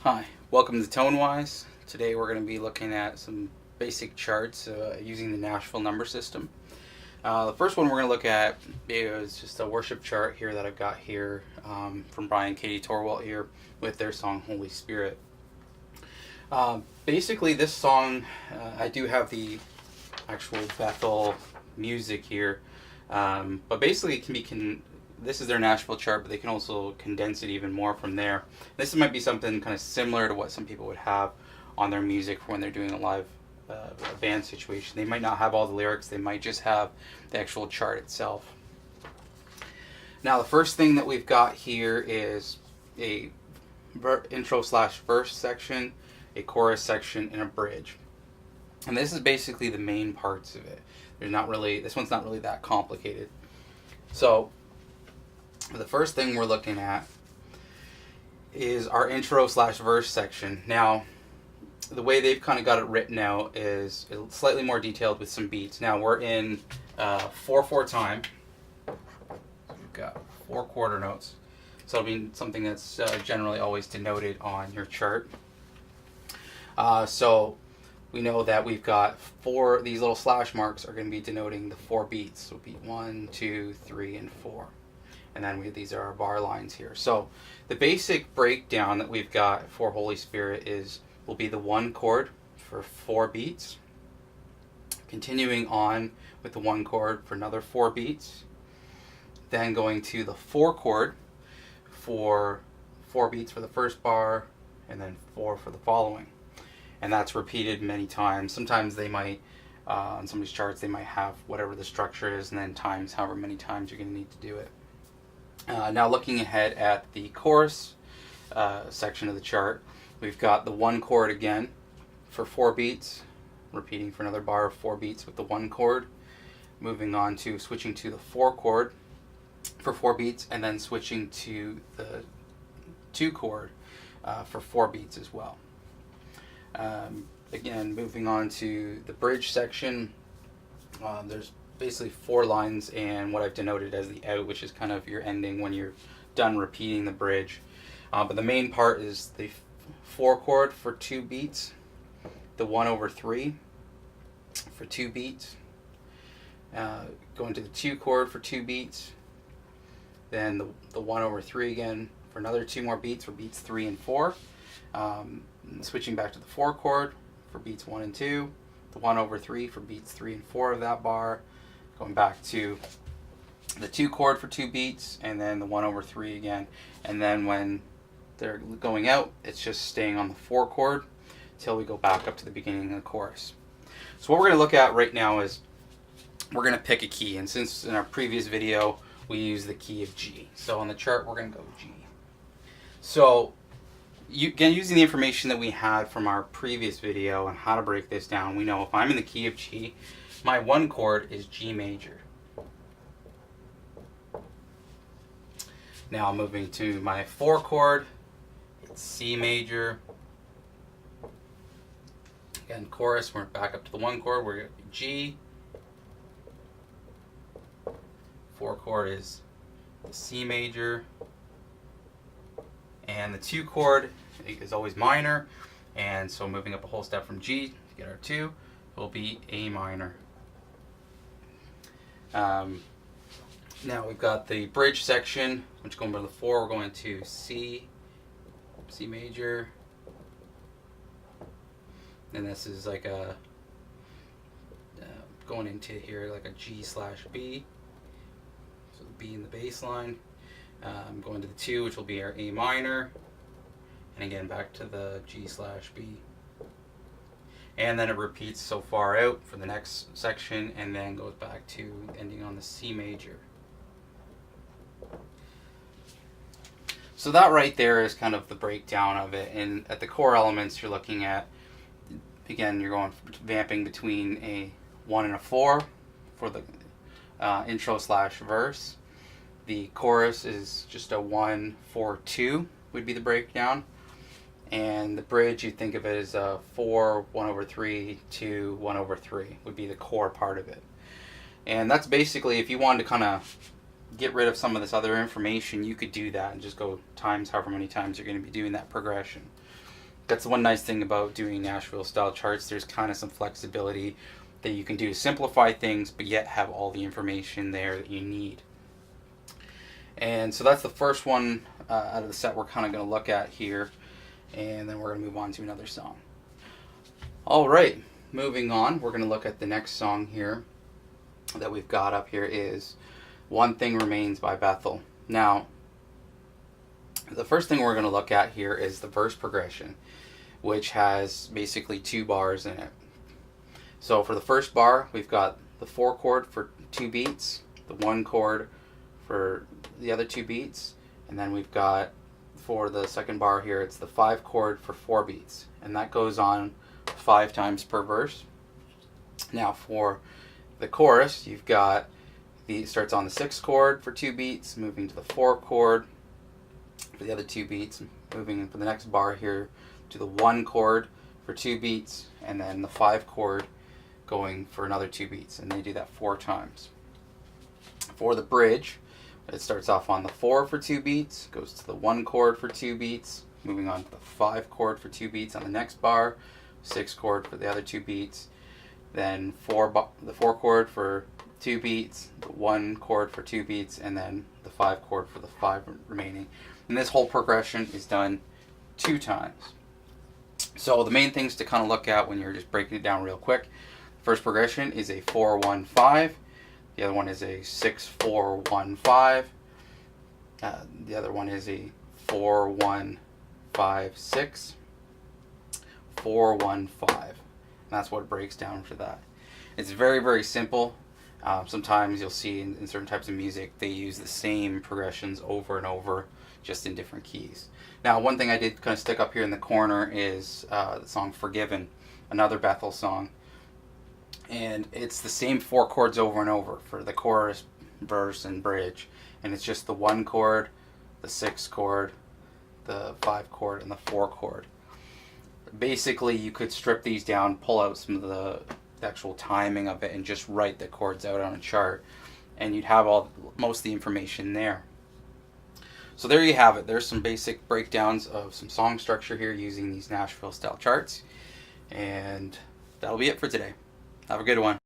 Hi, welcome to ToneWise. Today we're going to be looking at some basic charts using the Nashville number system. The first one we're going to look at is just a worship chart here that I've got here from Brian and Katie Torwalt here with their song Holy Spirit. Basically this song, I do have the actual Bethel music here, but basically it can be this is their Nashville chart, but they can also condense it even more from there. This might be something kind of similar to what some people would have on their music when they're doing a live band situation. They might not have all the lyrics, they might just have the actual chart itself. Now the first thing that we've got here is a intro/verse section, a chorus section, and a bridge. And this is basically the main parts of it. This one's not really that complicated. So the first thing we're looking at is our intro/verse section. Now, the way they've kind of got it written out is slightly more detailed with some beats. Now, we're in 4/4 time. We've got 4 quarter notes. So it'll be something that's generally always denoted on your chart. So we know that we've got these little slash marks are going to be denoting the 4 beats. So it'll be 1, 2, 3, and 4. And then these are our bar lines here. So the basic breakdown that we've got for Holy Spirit will be the 1 chord for 4 beats, continuing on with the 1 chord for another 4 beats, then going to the 4 chord for 4 beats for the first bar, and then 4 for the following. And that's repeated many times. Sometimes they might, on some of these charts, they might have whatever the structure is, and then times however many times you're going to need to do it. Now looking ahead at the chorus section of the chart, we've got the 1 chord again for 4 beats, repeating for another bar of 4 beats with the 1 chord, moving on to switching to the 4 chord for 4 beats, and then switching to the 2 chord for 4 beats as well. Again, moving on to the bridge section, there's basically 4 lines and what I've denoted as the out, which is kind of your ending when you're done repeating the bridge. But the main part is the 4 chord for 2 beats, the 1/3 for 2 beats, going to the 2 chord for 2 beats, then the 1/3 again for another 2 more beats for beats 3 and 4, switching back to the 4 chord for beats 1 and 2, the 1/3 for beats 3 and 4 of that bar, going back to the 2 chord for 2 beats, and then the 1/3 again. And then when they're going out, it's just staying on the 4 chord until we go back up to the beginning of the chorus. So what we're going to look at right now is we're going to pick a key. And since in our previous video we used the key of G, so on the chart we're going to go G. So again, using the information that we had from our previous video on how to break this down, we know if I'm in the key of G, my 1 chord is G major. Now moving to my 4 chord, it's C major. Again, chorus, we're back up to the 1 chord, we're G. 4 chord is the C major. And the 2 chord is always minor, and so moving up a whole step from G to get our 2 will be A minor. Now we've got the bridge section, which going to the 4, we're going to C major, and this is like a going into here like a G/B, so the B in the bass line. Going to the 2, which will be our A minor, and again back to the G/B. And then it repeats so far out for the next section, and then goes back to ending on the C major. So that right there is kind of the breakdown of it. And at the core elements, you're looking at, again, you're going vamping between a 1 and a 4 for the intro/verse. The chorus is just a 1/4/2 would be the breakdown. And the bridge, you think of it as a 4, 1/3, 2, 1/3 would be the core part of it. And that's basically, if you wanted to kind of get rid of some of this other information, you could do that and just go times however many times you're going to be doing that progression. That's the one nice thing about doing Nashville style charts. There's kind of some flexibility that you can do to simplify things, but yet have all the information there that you need. And so that's the first one out of the set we're kind of going to look at here. And then we're going to move on to another song. All right, moving on, we're going to look at the next song here that we've got up here is One Thing Remains by Bethel. Now, the first thing we're going to look at here is the verse progression, which has basically 2 bars in it. So for the first bar, we've got the 4 chord for 2 beats, the 1 chord for the other 2 beats, and then we've got, for the second bar here, it's the 5 chord for 4 beats, and that goes on 5 times per verse. Now for the chorus, you've got it starts on the 6 chord for 2 beats, moving to the 4 chord for the other 2 beats, moving for the next bar here to the 1 chord for 2 beats, and then the 5 chord going for another 2 beats, and they do that 4 times. For the bridge, it starts off on the 4 for 2 beats, goes to the 1 chord for 2 beats, moving on to the 5 chord for 2 beats on the next bar, 6 chord for the other 2 beats, then the 4 chord for 2 beats, the 1 chord for 2 beats, and then the 5 chord for the 5 remaining. And this whole progression is done 2 times. So the main things to kind of look at when you're just breaking it down real quick. First progression is a 4-1-5. The other one is a 6-4-1-5. The other one is a 4-1-5-6. 4-1-5. And that's what it breaks down for that. It's very, very simple. Sometimes you'll see in certain types of music they use the same progressions over and over, just in different keys. Now, one thing I did kind of stick up here in the corner is the song Forgiven, another Bethel song. And it's the same 4 chords over and over for the chorus, verse, and bridge. And it's just the 1 chord, the 6 chord, the 5 chord, and the 4 chord. Basically, you could strip these down, pull out some of the actual timing of it, and just write the chords out on a chart. And you'd have most of the information there. So there you have it. There's some basic breakdowns of some song structure here using these Nashville style charts. And that'll be it for today. Have a good one.